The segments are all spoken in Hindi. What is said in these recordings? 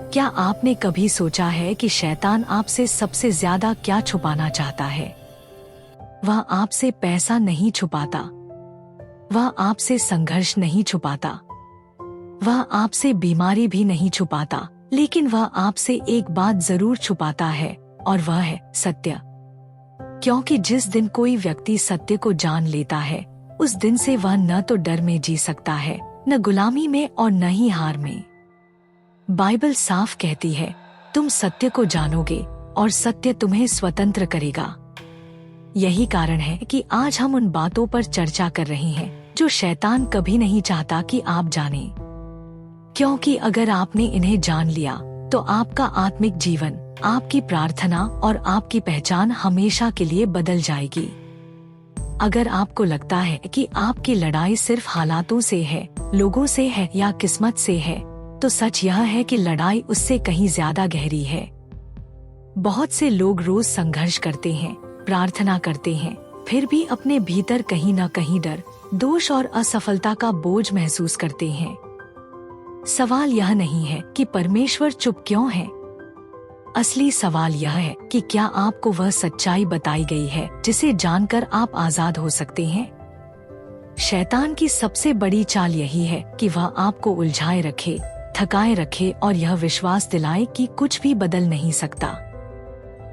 क्या आपने कभी सोचा है कि शैतान आपसे सबसे ज्यादा क्या छुपाना चाहता है? वह आपसे पैसा नहीं छुपाता, वह आपसे संघर्ष नहीं छुपाता, वह आपसे बीमारी भी नहीं छुपाता, लेकिन वह आपसे एक बात जरूर छुपाता है, और वह है सत्य। क्योंकि जिस दिन कोई व्यक्ति सत्य को जान लेता है, उस दिन से वह न तो डर में जी सकता है, न गुलामी में और न ही हार में। बाइबल साफ कहती है, तुम सत्य को जानोगे और सत्य तुम्हें स्वतंत्र करेगा। यही कारण है कि आज हम उन बातों पर चर्चा कर रहे हैं जो शैतान कभी नहीं चाहता कि आप जानें। क्योंकि अगर आपने इन्हें जान लिया तो आपका आत्मिक जीवन, आपकी प्रार्थना और आपकी पहचान हमेशा के लिए बदल जाएगी। अगर आपको लगता है कि आपकी लड़ाई सिर्फ हालातों से है, लोगों से है या किस्मत से है, तो सच यह है कि लड़ाई उससे कहीं ज्यादा गहरी है। बहुत से लोग रोज संघर्ष करते हैं, प्रार्थना करते हैं, फिर भी अपने भीतर कहीं न कहीं डर, दोष और असफलता का बोझ महसूस करते हैं। सवाल यह नहीं है कि परमेश्वर चुप क्यों है। असली सवाल यह है कि क्या आपको वह सच्चाई बताई गई है जिसे जानकर आप आजाद हो सकते हैं। शैतान की सबसे बड़ी चाल यही है कि वह आपको उलझाए रखे, थकाए रखे और यह विश्वास दिलाए कि कुछ भी बदल नहीं सकता।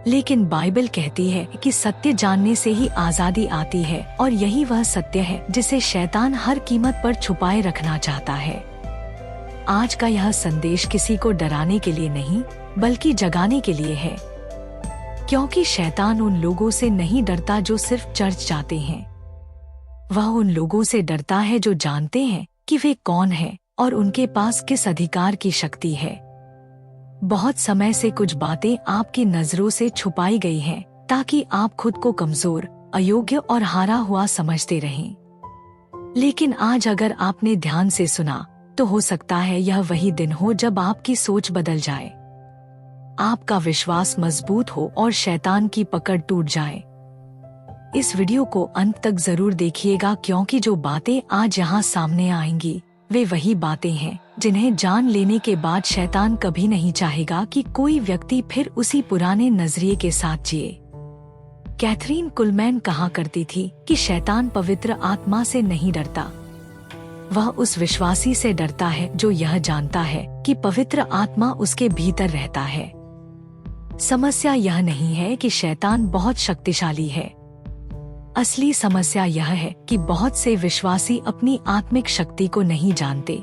लेकिन बाइबल कहती है कि सत्य जानने से ही आजादी आती है, और यही वह सत्य है जिसे शैतान हर कीमत पर छुपाए रखना चाहता है। आज का यह संदेश किसी को डराने के लिए नहीं, बल्कि जगाने के लिए है। क्योंकि शैतान उन लोगों से नहीं डरता जो सिर्फ चर्च जाते हैं। वह उन लोगों से डरता है जो जानते हैं कि वे कौन हैं और उनके पास किस अधिकार की शक्ति है। बहुत समय से कुछ बातें आपकी नजरों से छुपाई गई हैं, ताकि आप खुद को कमजोर, अयोग्य और हारा हुआ समझते रहें। लेकिन आज अगर आपने ध्यान से सुना, तो हो सकता है यह वही दिन हो जब आपकी सोच बदल जाए, आपका विश्वास मजबूत हो और शैतान की पकड़ टूट जाए। इस वीडियो को अंत तक जरूर देखिएगा, क्योंकि जो बातें आज यहाँ सामने आएंगी वे वही बातें हैं जिन्हें जान लेने के बाद शैतान कभी नहीं चाहेगा कि कोई व्यक्ति फिर उसी पुराने नजरिए के साथ जिए। कैथरीन कुलमैन कहा करती थी कि शैतान पवित्र आत्मा से नहीं डरता, वह उस विश्वासी से डरता है जो यह जानता है कि पवित्र आत्मा उसके भीतर रहता है। समस्या यह नहीं है कि शैतान बहुत शक्तिशाली है। असली समस्या यह है कि बहुत से विश्वासी अपनी आत्मिक शक्ति को नहीं जानते।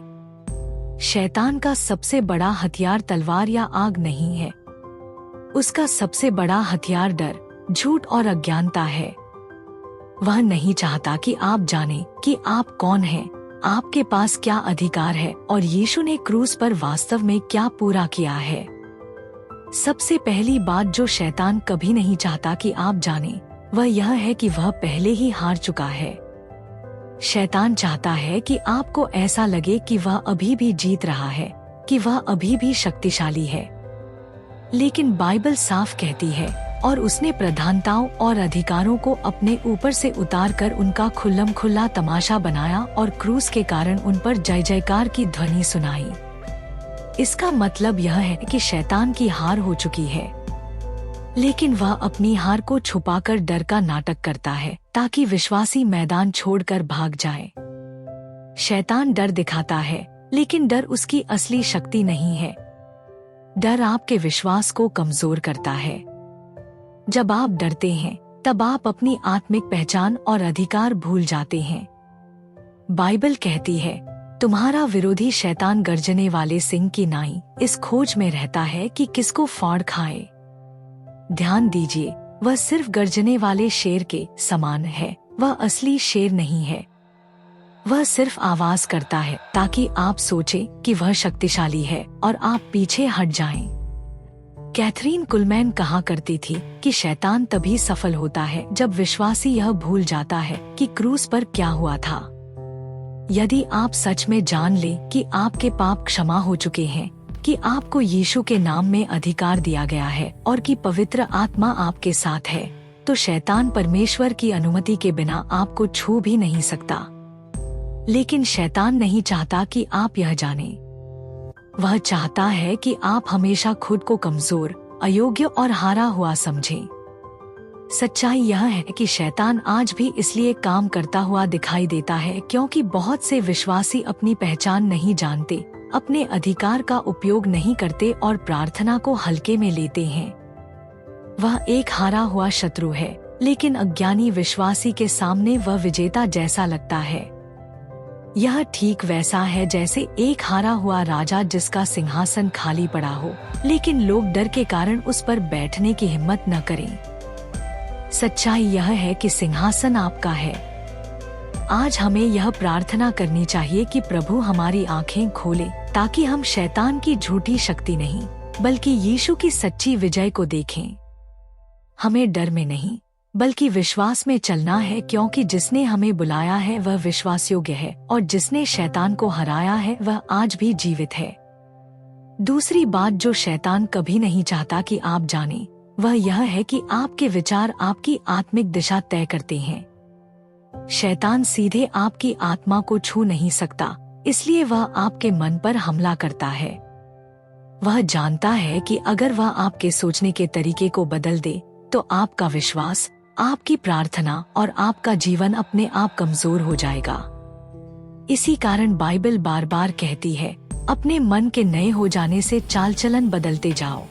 शैतान का सबसे बड़ा हथियार तलवार या आग नहीं है, उसका सबसे बड़ा हथियार डर, झूठ और अज्ञानता है। वह नहीं चाहता कि आप जानें कि आप कौन हैं, आपके पास क्या अधिकार है और यीशु ने क्रूस पर वास्तव में क्या पूरा किया है। सबसे पहली बात जो शैतान कभी नहीं चाहता कि आप जानें, वह यह है कि वह पहले ही हार चुका है। शैतान चाहता है कि आपको ऐसा लगे कि वह अभी भी जीत रहा है, कि वह अभी भी शक्तिशाली है। लेकिन बाइबल साफ कहती है, और उसने प्रधानताओं और अधिकारों को अपने ऊपर से उतारकर उनका खुल्लम खुल्ला तमाशा बनाया और क्रूस के कारण उन पर जय जयकार की ध्वनि सुनाई। इसका मतलब यह है कि शैतान की हार हो चुकी है, लेकिन वह अपनी हार को छुपाकर डर का नाटक करता है ताकि विश्वासी मैदान छोड़कर भाग जाए। शैतान डर दिखाता है, लेकिन डर उसकी असली शक्ति नहीं है। डर आपके विश्वास को कमजोर करता है। जब आप डरते हैं, तब आप अपनी आत्मिक पहचान और अधिकार भूल जाते हैं। बाइबल कहती है, तुम्हारा विरोधी शैतान गर्जने वाले सिंह की नाई इस खोज में रहता है कि किसको फाड़ खाए। ध्यान दीजिए, वह सिर्फ गर्जने वाले शेर के समान है, वह असली शेर नहीं है। वह सिर्फ आवाज करता है ताकि आप सोचें कि वह शक्तिशाली है और आप पीछे हट जाएं। कैथरीन कुलमैन कहा करती थी कि शैतान तभी सफल होता है जब विश्वासी यह भूल जाता है कि क्रूस पर क्या हुआ था। यदि आप सच में जान लें कि आपके पाप क्षमा हो चुके हैं, कि आपको यीशु के नाम में अधिकार दिया गया है और कि पवित्र आत्मा आपके साथ है, तो शैतान परमेश्वर की अनुमति के बिना आपको छू भी नहीं सकता। लेकिन शैतान नहीं चाहता कि आप यह जानें। वह चाहता है कि आप हमेशा खुद को कमजोर, अयोग्य और हारा हुआ समझें। सच्चाई यह है कि शैतान आज भी इसलिए काम करता हुआ दिखाई देता है क्योंकि बहुत से विश्वासी अपनी पहचान नहीं जानते, अपने अधिकार का उपयोग नहीं करते और प्रार्थना को हल्के में लेते हैं। वह एक हारा हुआ शत्रु है, लेकिन अज्ञानी विश्वासी के सामने वह विजेता जैसा लगता है। यह ठीक वैसा है जैसे एक हारा हुआ राजा जिसका सिंहासन खाली पड़ा हो, लेकिन लोग डर के कारण उस पर बैठने की हिम्मत न करें। सच्चाई यह है कि सिंहासन आपका है। आज हमें यह प्रार्थना करनी चाहिए कि प्रभु हमारी आंखें खोले ताकि हम शैतान की झूठी शक्ति नहीं, बल्कि यीशु की सच्ची विजय को देखें। हमें डर में नहीं, बल्कि विश्वास में चलना है, क्योंकि जिसने हमें बुलाया है वह विश्वासयोग्य है और जिसने शैतान को हराया है वह आज भी जीवित है। दूसरी बात जो शैतान कभी नहीं चाहता कि आप जानें, वह यह है कि आपके विचार आपकी आत्मिक दिशा तय करते हैं। शैतान सीधे आपकी आत्मा को छू नहीं सकता, इसलिए वह आपके मन पर हमला करता है। वह जानता है कि अगर वह आपके सोचने के तरीके को बदल दे तो आपका विश्वास, आपकी प्रार्थना और आपका जीवन अपने आप कमजोर हो जाएगा। इसी कारण बाइबल बार बार कहती है, अपने मन के नए हो जाने से चाल चलन बदलते जाओ।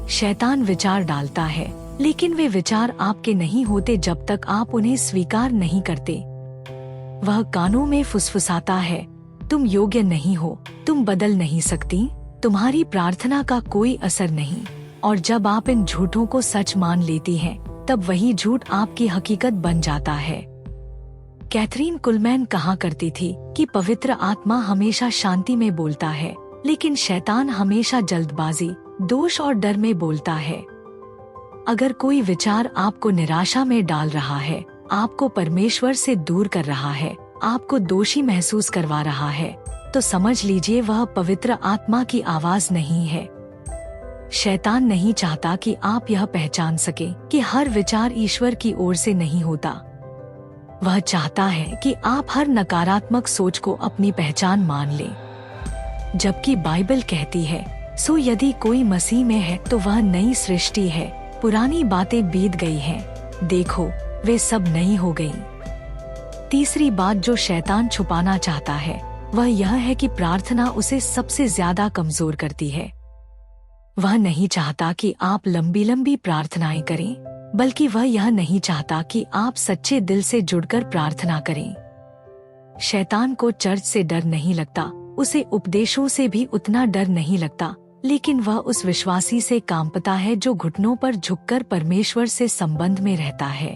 शैतान विचार डालता है, लेकिन वे विचार आपके नहीं होते जब तक आप उन्हें स्वीकार नहीं करते। वह कानों में फुसफुसाता है, तुम योग्य नहीं हो, तुम बदल नहीं सकती, तुम्हारी प्रार्थना का कोई असर नहीं। और जब आप इन झूठों को सच मान लेती हैं, तब वही झूठ आपकी हकीकत बन जाता है। कैथरीन कुलमैन कहा करती थी कि पवित्र आत्मा हमेशा शांति में बोलता है, लेकिन शैतान हमेशा जल्दबाजी, दोष और डर में बोलता है। अगर कोई विचार आपको निराशा में डाल रहा है, आपको परमेश्वर से दूर कर रहा है, आपको दोषी महसूस करवा रहा है, तो समझ लीजिए वह पवित्र आत्मा की आवाज नहीं है। शैतान नहीं चाहता कि आप यह पहचान सके कि हर विचार ईश्वर की ओर से नहीं होता। वह चाहता है कि आप हर नकारात्मक सोच को अपनी पहचान मान लें, जबकि बाइबल कहती है, सो यदि कोई मसीह में है तो वह नई सृष्टि है, पुरानी बातें बीत गई हैं, देखो वे सब नई हो गईं। तीसरी बात जो शैतान छुपाना चाहता है वह यह है कि प्रार्थना उसे सबसे ज्यादा कमजोर करती है। वह नहीं चाहता कि आप लंबी लंबी प्रार्थनाएं करें, बल्कि वह यह नहीं चाहता कि आप सच्चे दिल से जुड़कर प्रार्थना करें। शैतान को चर्च से डर नहीं लगता, उसे उपदेशों से भी उतना डर नहीं लगता, लेकिन वह उस विश्वासी से कांपता है जो घुटनों पर झुककर परमेश्वर से संबंध में रहता है।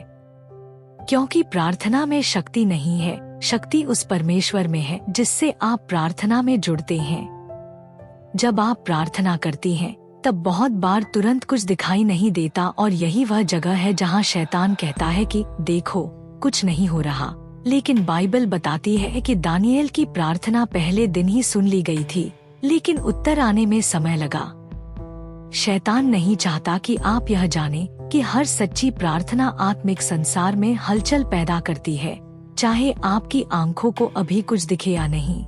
क्योंकि प्रार्थना में शक्ति नहीं है, शक्ति उस परमेश्वर में है जिससे आप प्रार्थना में जुड़ते हैं। जब आप प्रार्थना करती हैं, तब बहुत बार तुरंत कुछ दिखाई नहीं देता और यही वह जगह है जहां शैतान कहता है कि देखो कुछ नहीं हो रहा। लेकिन बाइबल बताती है कि दानिएल की प्रार्थना पहले दिन ही सुन ली गई थी, लेकिन उत्तर आने में समय लगा। शैतान नहीं चाहता कि आप यह जानें कि हर सच्ची प्रार्थना आत्मिक संसार में हलचल पैदा करती है, चाहे आपकी आंखों को अभी कुछ दिखे या नहीं।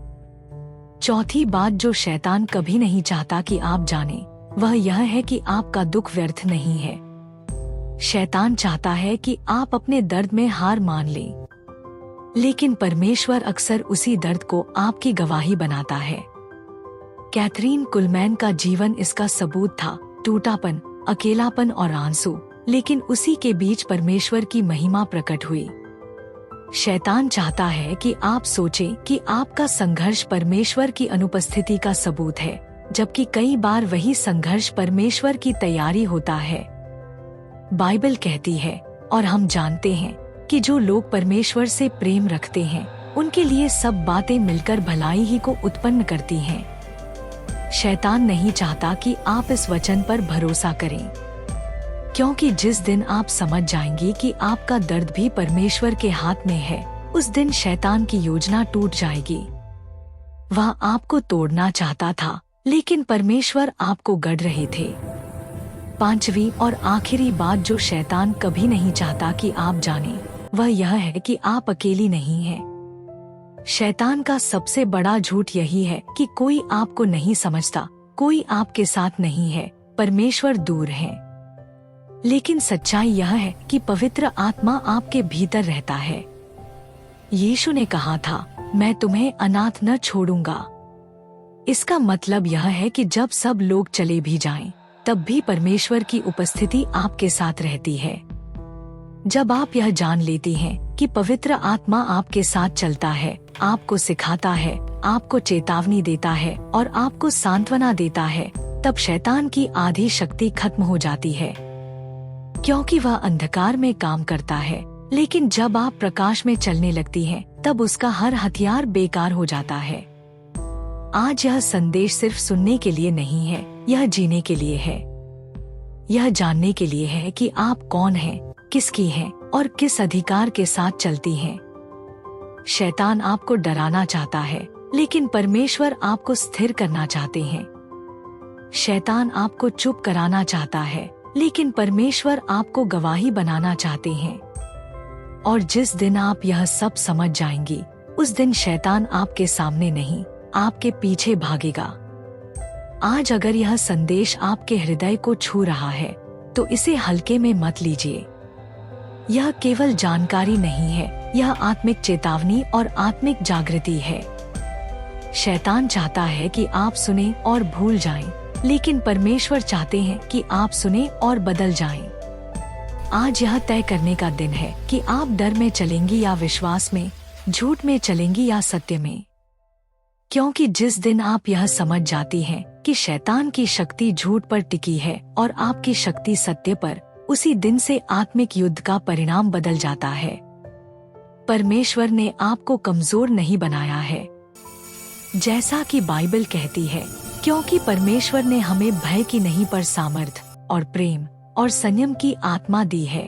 चौथी बात जो शैतान कभी नहीं चाहता कि आप जानें, वह यह है कि आपका दुख व्यर्थ नहीं है। शैतान चाहता है कि आप अपने दर्द में हार मान लें, लेकिन परमेश्वर अक्सर उसी दर्द को आपकी गवाही बनाता है। कैथरीन कुलमैन का जीवन इसका सबूत था, टूटापन, अकेलापन और आंसू, लेकिन उसी के बीच परमेश्वर की महिमा प्रकट हुई। शैतान चाहता है कि आप सोचें कि आपका संघर्ष परमेश्वर की अनुपस्थिति का सबूत है, जबकि कई बार वही संघर्ष परमेश्वर की तैयारी होता है। बाइबल कहती है, और हम जानते हैं कि जो लोग परमेश्वर से प्रेम रखते हैं उनके लिए सब बातें मिलकर भलाई ही को उत्पन्न करती हैं। शैतान नहीं चाहता कि आप इस वचन पर भरोसा करें, क्योंकि जिस दिन आप समझ जाएंगे कि आपका दर्द भी परमेश्वर के हाथ में है, उस दिन शैतान की योजना टूट जाएगी। वह आपको तोड़ना चाहता था, लेकिन परमेश्वर आपको गढ़ रहे थे। पांचवी और आखिरी बात जो शैतान कभी नहीं चाहता कि आप जानें, वह यह है कि आप अकेली नहीं हैं। शैतान का सबसे बड़ा झूठ यही है कि कोई आपको नहीं समझता, कोई आपके साथ नहीं है, परमेश्वर दूर है। लेकिन सच्चाई यह है कि पवित्र आत्मा आपके भीतर रहता है। यीशु ने कहा था, मैं तुम्हें अनाथ न छोड़ूंगा। इसका मतलब यह है कि जब सब लोग चले भी जाएं, तब भी परमेश्वर की उपस्थिति आपके साथ रहती है। जब आप यह जान लेती हैं कि पवित्र आत्मा आपके साथ चलता है, आपको सिखाता है, आपको चेतावनी देता है और आपको सांत्वना देता है, तब शैतान की आधी शक्ति खत्म हो जाती है, क्योंकि वह अंधकार में काम करता है। लेकिन जब आप प्रकाश में चलने लगती हैं, तब उसका हर हथियार बेकार हो जाता है। आज यह संदेश सिर्फ सुनने के लिए नहीं है, यह जीने के लिए है। यह जानने के लिए है कि आप कौन हैं, किसकी हैं और किस अधिकार के साथ चलती हैं। शैतान आपको डराना चाहता है, लेकिन परमेश्वर आपको स्थिर करना चाहते हैं। शैतान आपको चुप कराना चाहता है, लेकिन परमेश्वर आपको गवाही बनाना चाहते हैं। और जिस दिन आप यह सब समझ जाएंगी, उस दिन शैतान आपके सामने नहीं, आपके पीछे भागेगा। आज अगर यह संदेश आपके हृदय को छू रहा है, तो इसे हल्के में मत लीजिए। यह केवल जानकारी नहीं है, यह आत्मिक चेतावनी और आत्मिक जागृति है। शैतान चाहता है कि आप सुने और भूल जाएं, लेकिन परमेश्वर चाहते हैं कि आप सुने और बदल जाएं। आज यह तय करने का दिन है कि आप डर में चलेंगी या विश्वास में, झूठ में चलेंगी या सत्य में। क्योंकि जिस दिन आप यह समझ जाती हैं कि शैतान की शक्ति झूठ पर टिकी है और आपकी शक्ति सत्य पर, उसी दिन से आत्मिक युद्ध का परिणाम बदल जाता है। परमेश्वर ने आपको कमजोर नहीं बनाया है, जैसा कि बाइबल कहती है, क्योंकि परमेश्वर ने हमें भय की नहीं पर सामर्थ और प्रेम और संयम की आत्मा दी है।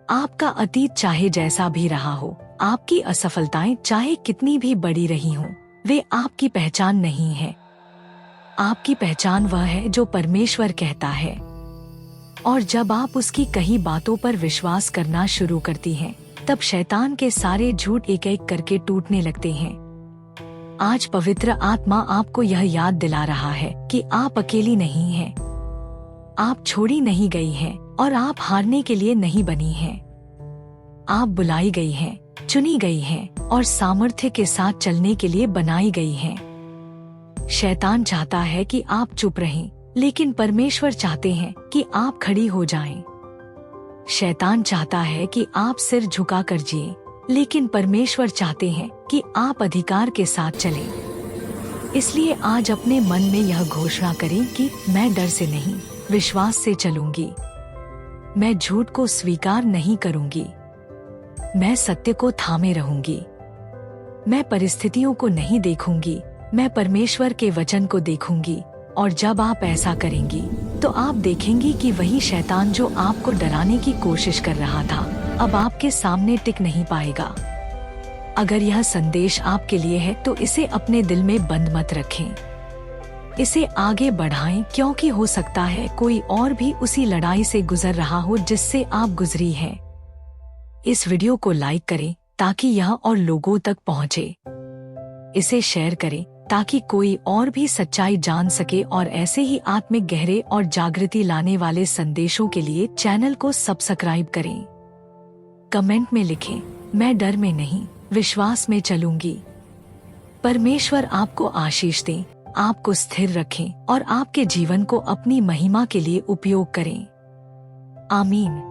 आपका अतीत चाहे जैसा भी रहा हो, आपकी असफलताएं चाहे कितनी भी बड़ी रही हों, वे आपकी पहचान नहीं है। आपकी पहचान वह है जो परमेश्वर कहता है। और जब आप उसकी कही बातों पर विश्वास करना शुरू करती हैं, तब शैतान के सारे झूठ एक एक करके टूटने लगते हैं। आज पवित्र आत्मा आपको यह याद दिला रहा है कि आप अकेली नहीं हैं। आप छोड़ी नहीं गई हैं और आप हारने के लिए नहीं बनी हैं। आप बुलाई गई हैं, चुनी गई हैं और सामर्थ्य के साथ चलने के लिए बनाई गई हैं। शैतान चाहता है कि आप चुप रहें, लेकिन परमेश्वर चाहते हैं कि आप खड़ी हो जाएं। शैतान चाहता है कि आप सिर झुका कर जिएं, लेकिन परमेश्वर चाहते हैं कि आप अधिकार के साथ चलें। इसलिए आज अपने मन में यह घोषणा करें कि मैं डर से नहीं, विश्वास से चलूंगी। मैं झूठ को स्वीकार नहीं करूंगी, मैं सत्य को थामे रहूंगी। मैं परिस्थितियों को नहीं देखूंगी, मैं परमेश्वर के वचन को देखूंगी। और जब आप ऐसा करेंगी, तो आप देखेंगी कि वही शैतान जो आपको डराने की कोशिश कर रहा था, अब आपके सामने टिक नहीं पाएगा। अगर यह संदेश आपके लिए है, तो इसे अपने दिल में बंद मत रखें। इसे आगे बढ़ाएं, क्योंकि हो सकता है कोई और भी उसी लड़ाई से गुजर रहा हो जिससे आप गुजरी हैं। इस वीडियो को लाइक करें ताकि यह और लोगों तक पहुंचे। इसे शेयर करें ताकि कोई और भी सच्चाई जान सके, और ऐसे ही आत्मिक गहरे और जागृति लाने वाले संदेशों के लिए चैनल को सब्सक्राइब करें। कमेंट में लिखें, मैं डर में नहीं, विश्वास में चलूंगी। परमेश्वर आपको आशीष दें, आपको स्थिर रखें और आपके जीवन को अपनी महिमा के लिए उपयोग करें। आमीन।